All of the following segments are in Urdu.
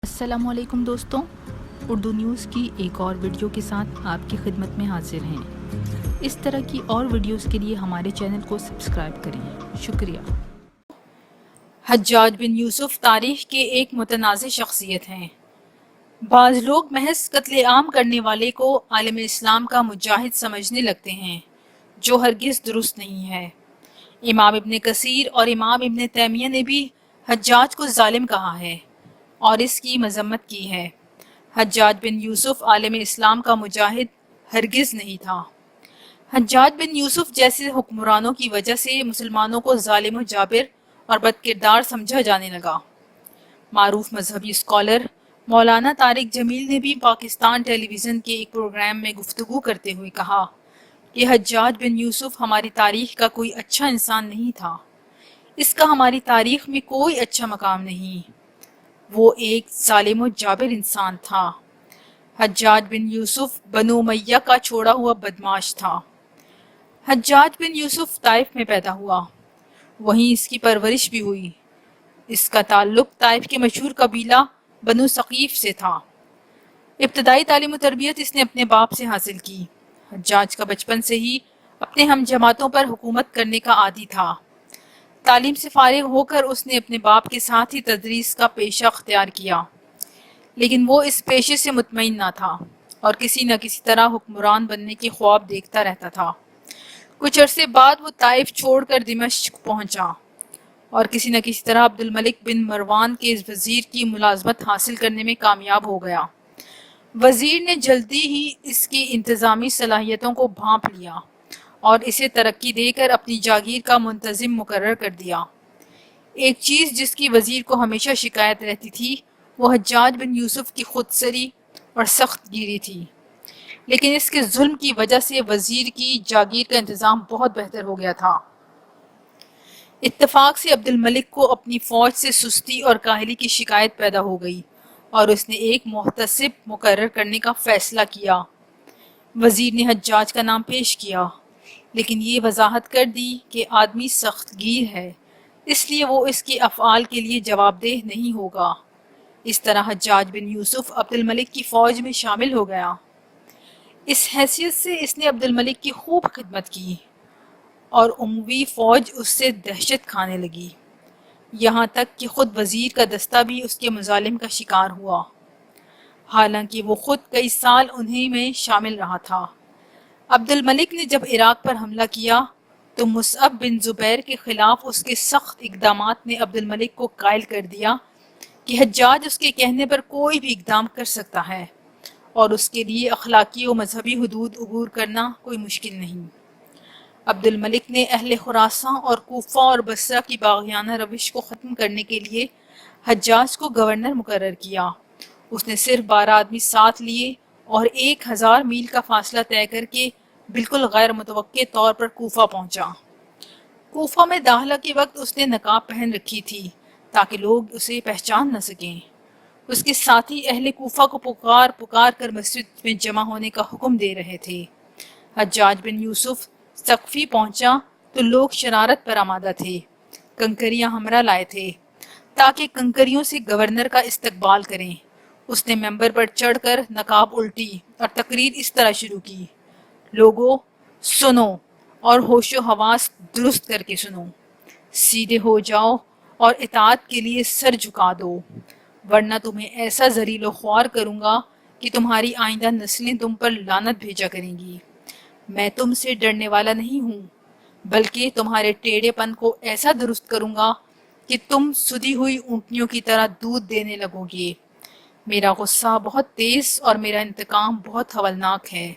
السلام علیکم دوستوں، اردو نیوز کی ایک اور ویڈیو کے ساتھ آپ کی خدمت میں حاضر ہیں۔ اس طرح کی اور ویڈیوز کے لیے ہمارے چینل کو سبسکرائب کریں۔ شکریہ۔ حجاج بن یوسف تاریخ کے ایک متنازع شخصیت ہیں۔ بعض لوگ محض قتل عام کرنے والے کو عالم اسلام کا مجاہد سمجھنے لگتے ہیں، جو ہرگز درست نہیں ہے۔ امام ابن کثیر اور امام ابن تیمیہ نے بھی حجاج کو ظالم کہا ہے اور اس کی مذمت کی ہے۔ حجاج بن یوسف عالم اسلام کا مجاہد ہرگز نہیں تھا۔ حجاج بن یوسف جیسے حکمرانوں کی وجہ سے مسلمانوں کو ظالم و جابر اور بد کردار سمجھا جانے لگا۔ معروف مذہبی اسکالر مولانا طارق جمیل نے بھی پاکستان ٹیلی ویژن کے ایک پروگرام میں گفتگو کرتے ہوئے کہا کہ حجاج بن یوسف ہماری تاریخ کا کوئی اچھا انسان نہیں تھا۔ اس کا ہماری تاریخ میں کوئی اچھا مقام نہیں۔ وہ ایک ظالم و جابر انسان تھا۔ حجاج بن یوسف بنو امیہ کا چھوڑا ہوا بدماش تھا۔ حجاج بن یوسف طائف میں پیدا ہوا، وہیں اس کی پرورش بھی ہوئی۔ اس کا تعلق طائف کے مشہور قبیلہ بنو ثقیف سے تھا۔ ابتدائی تعلیم و تربیت اس نے اپنے باپ سے حاصل کی۔ حجاج کا بچپن سے ہی اپنے ہم جماعتوں پر حکومت کرنے کا عادی تھا۔ تعلیم سے فارغ ہو کر اس نے اپنے باپ کے ساتھ ہی تدریس کا پیشہ اختیار کیا، لیکن وہ اس پیشے سے مطمئن نہ تھا اور کسی نہ کسی طرح حکمران بننے کے خواب دیکھتا رہتا تھا۔ کچھ عرصے بعد وہ طائف چھوڑ کر دمشق پہنچا اور کسی نہ کسی طرح عبد الملک بن مروان کے وزیر کی ملازمت حاصل کرنے میں کامیاب ہو گیا۔ وزیر نے جلدی ہی اس کی انتظامی صلاحیتوں کو بھانپ لیا اور اسے ترقی دے کر اپنی جاگیر کا منتظم مقرر کر دیا۔ ایک چیز جس کی وزیر کو ہمیشہ شکایت رہتی تھی وہ حجاج بن یوسف کی خودسری اور سخت گیری تھی، لیکن اس کے ظلم کی وجہ سے وزیر کی جاگیر کا انتظام بہت بہتر ہو گیا تھا۔ اتفاق سے عبد الملک کو اپنی فوج سے سستی اور کاہلی کی شکایت پیدا ہو گئی اور اس نے ایک محتسب مقرر کرنے کا فیصلہ کیا۔ وزیر نے حجاج کا نام پیش کیا، لیکن یہ وضاحت کر دی کہ آدمی سخت گیر ہے، اس لیے وہ اس کے افعال کے لیے جواب دہ نہیں ہوگا۔ اس طرح حجاج بن یوسف عبد الملک کی فوج میں شامل ہو گیا۔ اس حیثیت سے اس نے عبد الملک کی خوب خدمت کی اور اموی فوج اس سے دہشت کھانے لگی، یہاں تک کہ خود وزیر کا دستہ بھی اس کے مظالم کا شکار ہوا، حالانکہ وہ خود کئی سال انہی میں شامل رہا تھا۔ عبد الملک نے جب عراق پر حملہ کیا تو مصعب بن زبیر کے خلاف اس کے سخت اقدامات نے عبد الملک کو قائل کر دیا کہ حجاج اس کے کہنے پر کوئی بھی اقدام کر سکتا ہے اور اس کے لیے اخلاقی و مذہبی حدود عبور کرنا کوئی مشکل نہیں۔ عبد الملک نے اہل خراساں اور کوفہ اور بصرہ کی باغیانہ روش کو ختم کرنے کے لیے حجاج کو گورنر مقرر کیا۔ اس نے صرف 12 آدمی ساتھ لیے اور 1000 میل کا فاصلہ طے کر کے بالکل غیر متوقع طور پر کوفہ پہنچا۔ کوفہ میں داخلہ کے وقت اس نے نقاب پہن رکھی تھی تاکہ لوگ اسے پہچان نہ سکیں۔ اس کے ساتھی اہل کوفہ کو پکار پکار کر مسجد میں جمع ہونے کا حکم دے رہے تھے۔ حجاج بن یوسف سقفی پہنچا تو لوگ شرارت پر آمادہ تھے، کنکریاں ہمراہ لائے تھے تاکہ کنکریوں سے گورنر کا استقبال کریں۔ اس نے ممبر پر چڑھ کر نقاب الٹی اور تقریر اس طرح شروع کی: لوگو سنو اور ہوش و حواس درست کر کے سنو، سیدھے ہو جاؤ اور اطاعت کے لیے سر جھکا دو، ورنہ تمہیں ایسا ذلیل و خوار کروں گا کہ تمہاری آئندہ نسلیں تم پر لعنت بھیجا کریں گی۔ میں تم سے ڈرنے والا نہیں ہوں، بلکہ تمہارے ٹیڑھے پن کو ایسا درست کروں گا کہ تم سدی ہوئی اونٹنیوں کی طرح دودھ دینے لگو گے۔ میرا غصہ بہت تیز اور میرا انتقام بہت ہولناک ہے۔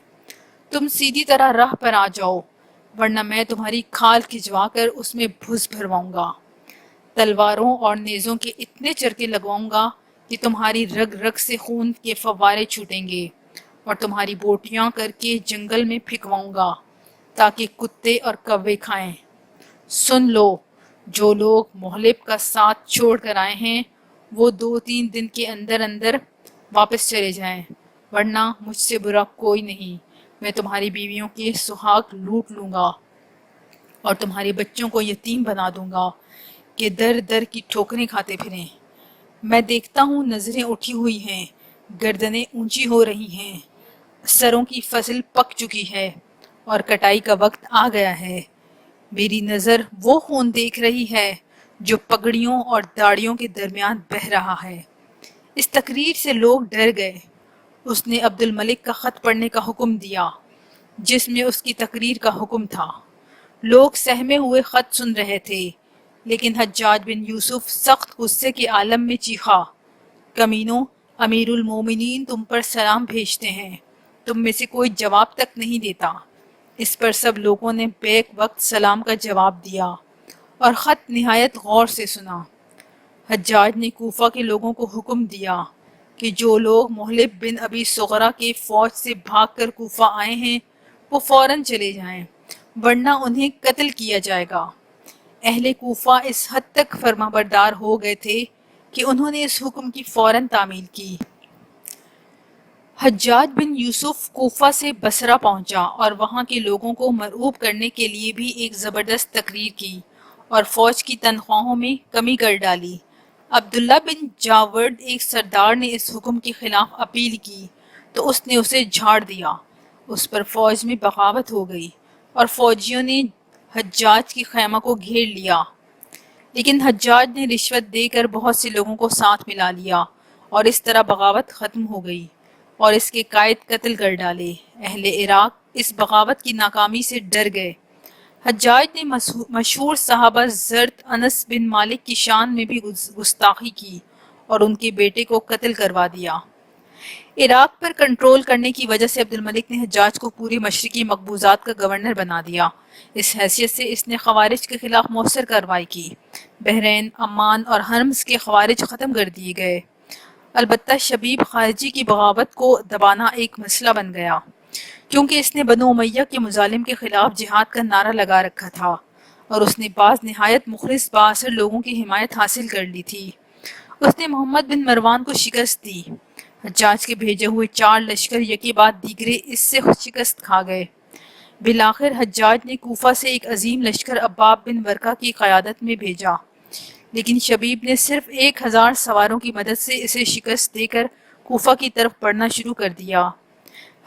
تم سیدھی طرح راہ پر آ جاؤ، ورنہ میں تمہاری کھال کھجوا کر اس میں بھس بھرواؤں گا، تلواروں اور نیزوں کے اتنے چرکے لگواؤں گا کہ تمہاری رگ رگ سے خون کے فوارے چھوٹیں گے اور تمہاری بوٹیاں کر کے جنگل میں پھینکواؤں گا تاکہ کتے اور کوے کھائیں۔ سن لو، جو لوگ محلب کا ساتھ چھوڑ کر آئے ہیں وہ 2-3 دن کے اندر اندر واپس چلے جائیں، ورنہ مجھ سے برا کوئی نہیں۔ میں تمہاری بیویوں کے سہاگ لوٹ لوں گا اور تمہارے بچوں کو یتیم بنا دوں گا کہ در در کی ٹھوکریں کھاتے پھریں۔ میں دیکھتا ہوں نظریں اٹھی ہوئی ہیں، گردنیں اونچی ہو رہی ہیں، سروں کی فصل پک چکی ہے اور کٹائی کا وقت آ گیا ہے۔ میری نظر وہ خون دیکھ رہی ہے جو پگڑیوں اور داڑھیوں کے درمیان بہہ رہا ہے۔ اس تقریر سے لوگ ڈر گئے۔ اس نے عبد الملک کا خط پڑھنے کا حکم دیا جس میں اس کی تقریر کا حکم تھا۔ لوگ سہمے ہوئے خط سن رہے تھے، لیکن حجاج بن یوسف سخت غصے کے عالم میں چیخا، کمینوں، امیر المومنین تم پر سلام بھیجتے ہیں، تم میں سے کوئی جواب تک نہیں دیتا۔ اس پر سب لوگوں نے بیک وقت سلام کا جواب دیا اور خط نہایت غور سے سنا۔ حجاج نے کوفہ کے لوگوں کو حکم دیا کہ جو لوگ محلب بن ابی سغرہ کے فوج سے بھاگ کر کوفہ آئے ہیں وہ فوراً چلے جائیں، ورنہ انہیں قتل کیا جائے گا۔ اہل کوفہ اس حد تک فرما بردار ہو گئے تھے کہ انہوں نے اس حکم کی فوراً تعمیل کی۔ حجاج بن یوسف کوفہ سے بصرہ پہنچا اور وہاں کے لوگوں کو مرعوب کرنے کے لیے بھی ایک زبردست تقریر کی اور فوج کی تنخواہوں میں کمی کر ڈالی۔ عبداللہ بن جاورد ایک سردار نے اس حکم کے خلاف اپیل کی تو اس نے اسے جھاڑ دیا۔ اس پر فوج میں بغاوت ہو گئی اور فوجیوں نے حجاج کے خیمہ کو گھیر لیا، لیکن حجاج نے رشوت دے کر بہت سے لوگوں کو ساتھ ملا لیا اور اس طرح بغاوت ختم ہو گئی اور اس کے قائد قتل کر ڈالے۔ اہل عراق اس بغاوت کی ناکامی سے ڈر گئے۔ حجاج نے مشہور صحابہ زرت انس بن مالک کی شان میں بھی گستاخی کی اور ان کے بیٹے کو قتل کروا دیا۔ عراق پر کنٹرول کرنے کی وجہ سے عبد الملک نے حجاج کو پوری مشرقی مقبوضات کا گورنر بنا دیا۔ اس حیثیت سے اس نے خوارج کے خلاف مؤثر کارروائی کی۔ بحرین، عمان اور حرمز کے خوارج ختم کر دیے گئے۔ البتہ شبیب خارجی کی بغاوت کو دبانا ایک مسئلہ بن گیا، کیونکہ اس نے بنو امیہ کے مظالم کے خلاف جہاد کا نعرہ لگا رکھا تھا اور اس نے بعض نہایت مخلص بااثر لوگوں کی حمایت حاصل کر لی تھی۔ اس نے محمد بن مروان کو شکست دی۔ حجاج کے بھیجے ہوئے 4 لشکر یکے بعد دیگرے اس سے شکست کھا گئے۔ بالآخر حجاج نے کوفہ سے ایک عظیم لشکر عباب بن ورقہ کی قیادت میں بھیجا، لیکن شبیب نے صرف 1000 سواروں کی مدد سے اسے شکست دے کر کوفہ کی طرف بڑھنا شروع کر دیا۔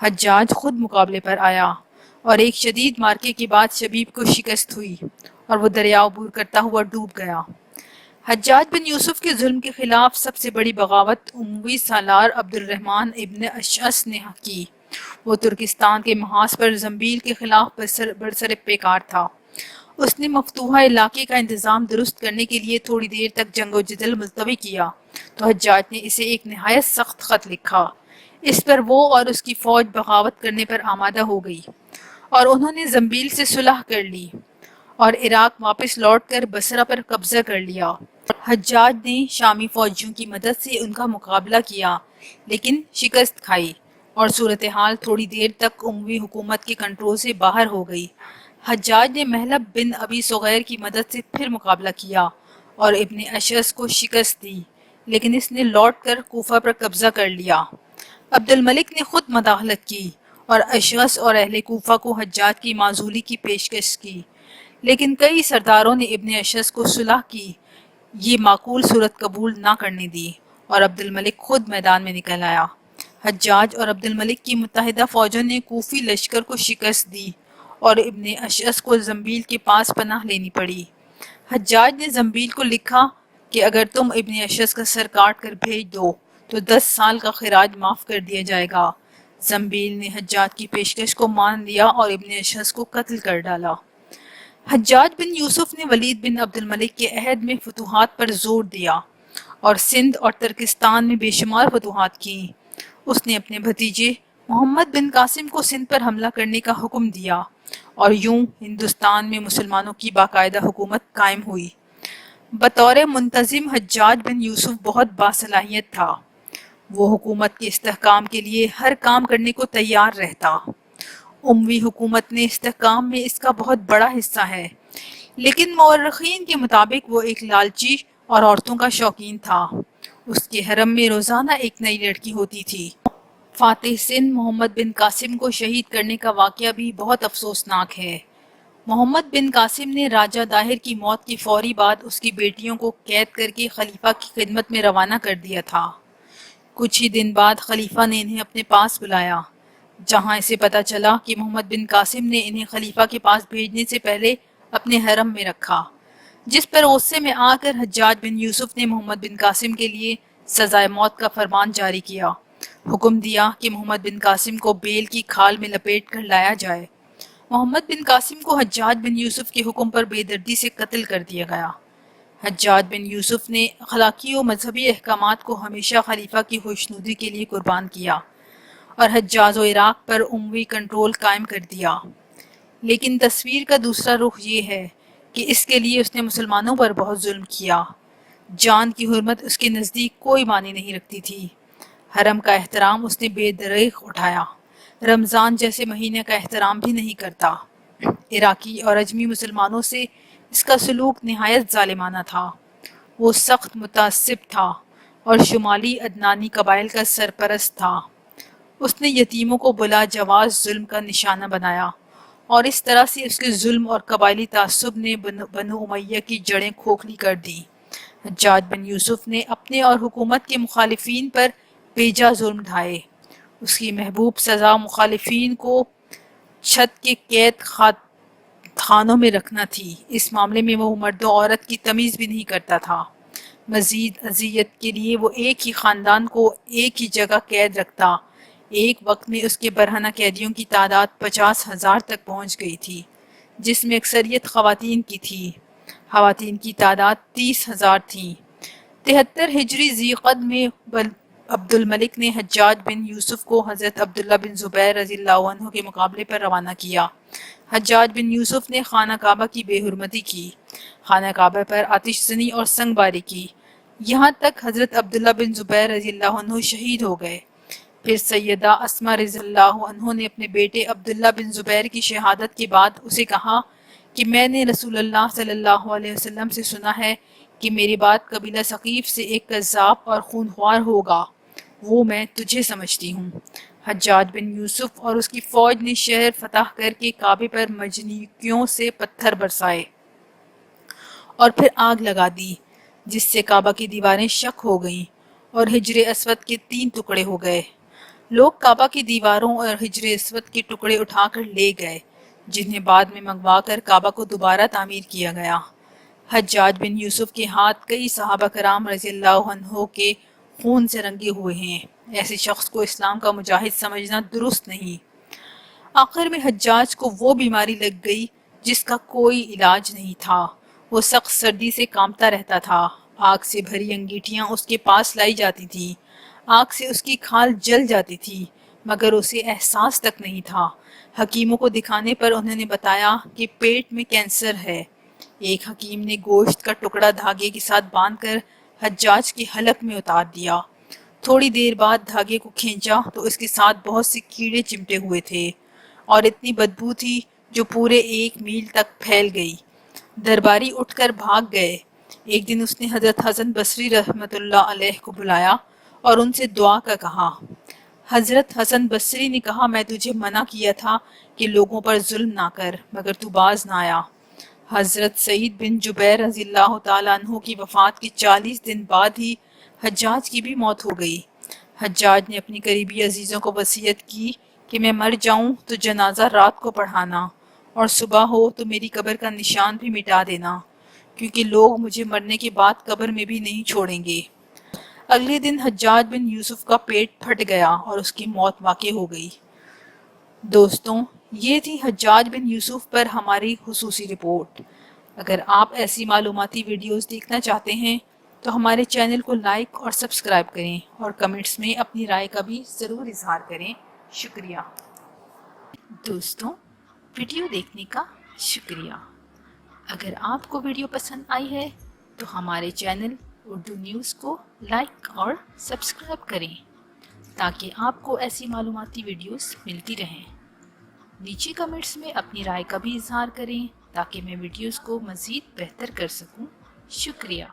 حجاج خود مقابلے پر آیا اور ایک شدید مارکے کے بعد شبیب کو شکست ہوئی اور وہ دریا عبور کرتا ہوا ڈوب گیا۔ حجاج بن یوسف کے ظلم کے خلاف سب سے بڑی بغاوت اموی سالار عبد الرحمن ابن اشعث نے کی۔ وہ ترکستان کے محاذ پر زنبیل کے خلاف برسر پیکار تھا۔ اس نے مفتوحہ علاقے کا انتظام درست کرنے کے لیے تھوڑی دیر تک جنگ و جدل ملتوی کیا تو حجاج نے اسے ایک نہایت سخت خط لکھا۔ اس پر وہ اور اس کی فوج بغاوت کرنے پر آمادہ ہو گئی اور انہوں نے زنبیل سے صلح کر لی اور عراق واپس لوٹ کر بصرہ پر قبضہ کر لیا۔ حجاج نے شامی فوجیوں کی مدد سے ان کا مقابلہ کیا لیکن شکست کھائی اور صورتحال تھوڑی دیر تک اموی حکومت کے کنٹرول سے باہر ہو گئی۔ حجاج نے محلب بن ابی سغیر کی مدد سے پھر مقابلہ کیا اور ابن اشعث کو شکست دی، لیکن اس نے لوٹ کر کوفہ پر قبضہ کر لیا۔ عبد الملک نے خود مداخلت کی اور اشعث اور اہل کوفہ کو حجاج کی معزولی کی پیشکش کی، لیکن کئی سرداروں نے ابن اشعث کو صلح کی یہ معقول صورت قبول نہ کرنے دی اور عبد الملک خود میدان میں نکل آیا۔ حجاج اور عبد الملک کی متحدہ فوجوں نے کوفی لشکر کو شکست دی اور ابن اشعث کو زنبیل کے پاس پناہ لینی پڑی۔ حجاج نے زنبیل کو لکھا کہ اگر تم ابن اشعث کا سر کاٹ کر بھیج دو تو 10 سال کا خراج معاف کر دیا جائے گا۔ زنبیل نے حجاج کی پیشکش کو مان لیا اور ابن اشعث کو قتل کر ڈالا۔ حجاج بن یوسف نے ولید بن عبد الملک کے عہد میں فتوحات پر زور دیا اور سندھ اور ترکستان میں بے شمار فتوحات کیں۔ اس نے اپنے بھتیجے محمد بن قاسم کو سندھ پر حملہ کرنے کا حکم دیا اور یوں ہندوستان میں مسلمانوں کی باقاعدہ حکومت قائم ہوئی۔ بطور منتظم حجاج بن یوسف بہت باصلاحیت تھا۔ وہ حکومت کے استحکام کے لیے ہر کام کرنے کو تیار رہتا۔ اموی حکومت نے استحکام میں اس کا بہت بڑا حصہ ہے، لیکن مورخین کے مطابق وہ ایک لالچی اور عورتوں کا شوقین تھا۔ اس کے حرم میں روزانہ ایک نئی لڑکی ہوتی تھی۔ فاتح سندھ محمد بن قاسم کو شہید کرنے کا واقعہ بھی بہت افسوسناک ہے۔ محمد بن قاسم نے راجہ داہر کی موت کے فوری بعد اس کی بیٹیوں کو قید کر کے خلیفہ کی خدمت میں روانہ کر دیا تھا۔ کچھ ہی دن بعد خلیفہ نے انہیں اپنے پاس بلایا، جہاں اسے پتہ چلا کہ محمد بن قاسم نے انہیں خلیفہ کے پاس بھیجنے سے پہلے اپنے حرم میں رکھا، جس پر غصے میں آ کر حجاج بن یوسف نے محمد بن قاسم کے لیے سزائے موت کا فرمان جاری کیا۔ حکم دیا کہ محمد بن قاسم کو بیل کی کھال میں لپیٹ کر لایا جائے۔ محمد بن قاسم کو حجاج بن یوسف کے حکم پر بے دردی سے قتل کر دیا گیا۔ حجاج بن یوسف نے اخلاقی و مذہبی احکامات کو ہمیشہ خلیفہ کی خوشنودی کے لیے قربان کیا اور حجاز و عراق پر اموی کنٹرول قائم کر دیا۔ لیکن تصویر کا دوسرا رخ یہ ہے کہ اس کے لیے اس نے مسلمانوں پر بہت ظلم کیا۔ جان کی حرمت اس کے نزدیک کوئی معنی نہیں رکھتی تھی۔ حرم کا احترام اس نے بے دریغ اٹھایا، رمضان جیسے مہینے کا احترام بھی نہیں کرتا۔ عراقی اور اجمی مسلمانوں سے اس کا سلوک نہایت ظالمانہ تھا۔ وہ سخت متعصب تھا اور شمالی عدنانی قبائل کا سرپرست تھا۔ اس نے یتیموں کو بلا جواز ظلم کا نشانہ بنایا اور اس طرح سے اس کے ظلم اور قبائلی تعصب نے بنو امیہ کی جڑیں کھوکھلی کر دیں۔ حجاج بن یوسف نے اپنے اور حکومت کے مخالفین پر بیجا ظلم ڈھائے۔ اس کی محبوب سزا مخالفین کو چھت کے قید خانوں میں رکھنا تھی۔ اس معاملے میں وہ مرد و عورت کی تمیز بھی نہیں کرتا تھا۔ مزید اذیت کے لیے وہ ایک ہی خاندان کو ایک ہی جگہ قید رکھتا۔ ایک وقت میں اس کے برہنہ قیدیوں کی تعداد 50,000 تک پہنچ گئی تھی، جس میں اکثریت خواتین کی تھی۔ خواتین کی تعداد 30,000 تھی۔ 73 ہجری ذی قعد میں عبد الملک نے حجاج بن یوسف کو حضرت عبداللہ بن زبیر رضی اللہ عنہ کے مقابلے پر روانہ کیا۔ حجاج بن یوسف نے خانہ کعبہ کی بے حرمتی کی، خانہ کعبہ پر آتش زنی اور سنگ باری کی، یہاں تک حضرت عبداللہ بن زبیر رضی اللہ عنہ شہید ہو گئے۔ پھر سیدہ اسماء رضی اللہ عنہ نے اپنے بیٹے عبداللہ بن زبیر کی شہادت کے بعد اسے کہا کہ میں نے رسول اللہ صلی اللہ علیہ وسلم سے سنا ہے کہ میرے بعد قبیلہ ثقیف سے ایک کذاب اور خونخوار ہوگا، وہ میں تجھے سمجھتی ہوں۔ حجاج بن یوسف اور اس کی فوج نے شہر فتح کر کے کعبے پر مجنیکیوں سے پتھر برسائے اور پھر آگ لگا دی، جس سے کعبہ کی دیواریں شق ہو گئیں اور حجر اسود کے 3 ٹکڑے ہو گئے۔ لوگ کعبہ کی دیواروں اور حجر اسود کے ٹکڑے اٹھا کر لے گئے، جنہیں بعد میں منگوا کر کعبہ کو دوبارہ تعمیر کیا گیا۔ حجاج بن یوسف کے ہاتھ کئی صحابہ کرام رضی اللہ عنہ کے خون سے رنگے ہوئے ہیں۔ ایسے شخص کو اسلام کا مجاہد سمجھنا درست نہیں۔ آخر میں حجاج کو وہ بیماری لگ گئی جس کا کوئی علاج نہیں تھا۔ وہ سخت سردی سے کانپتا رہتا تھا۔ آگ سے بھری انگیٹھیاں اس کے پاس لائی جاتی تھی، آگ سے اس کی کھال جل جاتی تھی، مگر اسے احساس تک نہیں تھا۔ حکیموں کو دکھانے پر انہوں نے بتایا کہ پیٹ میں کینسر ہے۔ ایک حکیم نے گوشت کا ٹکڑا دھاگے کے ساتھ باندھ کر حجاج کے حلق میں اتار دیا۔ تھوڑی دیر بعد دھاگے کو کھینچا تو اس کے ساتھ بہت سے کیڑے چمٹے ہوئے تھے اور اتنی بدبو تھی جو پورے 1 میل تک پھیل گئی۔ درباری اٹھ کر بھاگ گئے۔ ایک دن اس نے حضرت حسن بصری رحمۃ اللہ علیہ کو بلایا اور ان سے دعا کا کہا۔ حضرت حسن بصری نے کہا، میں تجھے منع کیا تھا کہ لوگوں پر ظلم نہ کر، مگر تو باز نہ آیا۔ حضرت سعید بن جبیر رضی اللہ تعالیٰ عنہ کی وفات کے 40 دن بعد ہی حجاج کی بھی موت ہو گئی۔ حجاج نے اپنی قریبی عزیزوں کو وصیت کی کہ میں مر جاؤں تو جنازہ رات کو پڑھانا اور صبح ہو تو میری قبر کا نشان بھی مٹا دینا، کیونکہ لوگ مجھے مرنے کے بعد قبر میں بھی نہیں چھوڑیں گے۔ اگلے دن حجاج بن یوسف کا پیٹ پھٹ گیا اور اس کی موت واقع ہو گئی۔ دوستوں، یہ تھی حجاج بن یوسف پر ہماری خصوصی رپورٹ۔ اگر آپ ایسی معلوماتی ویڈیوز دیکھنا چاہتے ہیں تو ہمارے چینل کو لائک اور سبسکرائب کریں اور کمنٹس میں اپنی رائے کا بھی ضرور اظہار کریں۔ شکریہ دوستوں، ویڈیو دیکھنے کا شکریہ۔ اگر آپ کو ویڈیو پسند آئی ہے تو ہمارے چینل اردو نیوز کو لائک اور سبسکرائب کریں تاکہ آپ کو ایسی معلوماتی ویڈیوز ملتی رہیں۔ نیچے کمنٹس میں اپنی رائے کا بھی اظہار کریں تاکہ میں ویڈیوز کو مزید بہتر کر سکوں۔ شکریہ۔